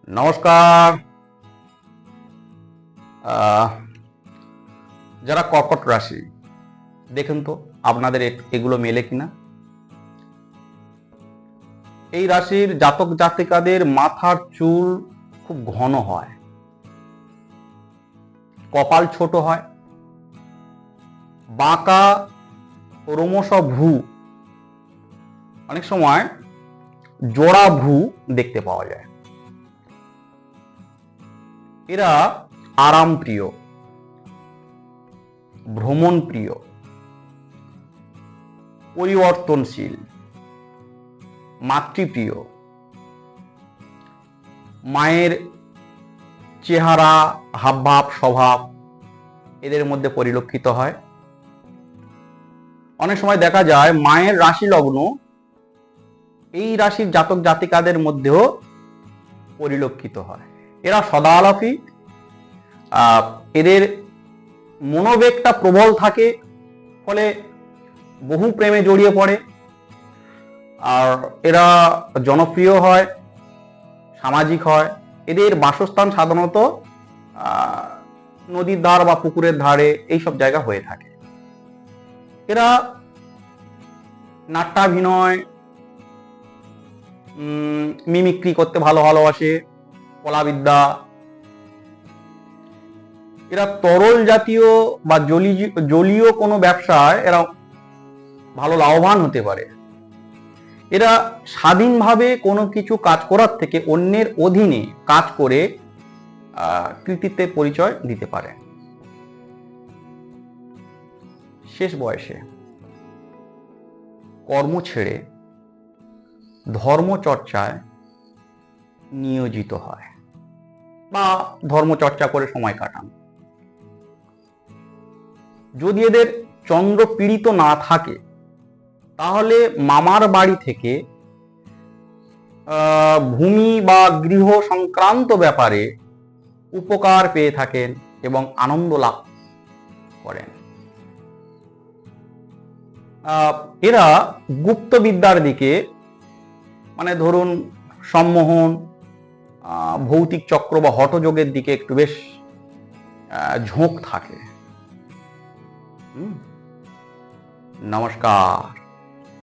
নমস্কার। যারা কর্কট রাশি, দেখুন তো আপনাদের এগুলো মেলে কিনা। এই রাশির জাতক জাতিকাদের মাথার চুল খুব ঘন হয়, কপাল ছোট হয়, বাঁকা রোমশ ভ্রু, অনেক সময় জোড়া ভ্রু দেখতে পাওয়া যায়। এরা আরাম প্রিয়, ভ্রমণ প্রিয়, পরিবর্তনশীল, মাতৃপ্রিয়, মায়ের চেহারা, হাবভাব, স্বভাব এদের মধ্যে পরিলক্ষিত হয়। অনেক সময় দেখা যায় মায়ের রাশি লগ্ন এই রাশির জাতক জাতিকাদের মধ্যেও পরিলক্ষিত হয়। এরা সদালাপী, এদের মনোবেগটা প্রবল থাকে, ফলে বহু প্রেমে জড়িয়ে পড়ে। আর এরা জনপ্রিয় হয়, সামাজিক হয়। এদের বাসস্থান সাধারণত নদীর ধার বা পুকুরের ধারে এইসব জায়গা হয়ে থাকে। এরা নাট্যাভিনয়, মিমিক্রি করতে ভালোবাসে, কলাবিদ্যা। এরা তরল জাতীয় বা জলীয় কোনো ব্যবসায় এরা ভালো লাভবান হতে পারে। এরা স্বাধীনভাবে কোনো কিছু কাজ করার থেকে অন্যের অধীনে কাজ করে কৃতিত্বের পরিচয় দিতে পারে। শেষ বয়সে কর্ম ছেড়ে ধর্মচর্চায় নিয়োজিত হয় বা ধর্মচর্চা করে সময় কাটান। যদি এদের চন্দ্র পীড়িত না থাকে তাহলে মামার বাড়ি থেকে ভূমি বা গৃহ সংক্রান্ত ব্যাপারে উপকার পেয়ে থাকেন এবং আনন্দ লাভ করেন। এরা গুপ্ত বিদ্যার দিকে, মানে ধরুন সম্মোহন, ভৌতিক চক্র বা হঠযোগের দিকে একটু বেশ ঝোঁক থাকে। নমস্কার।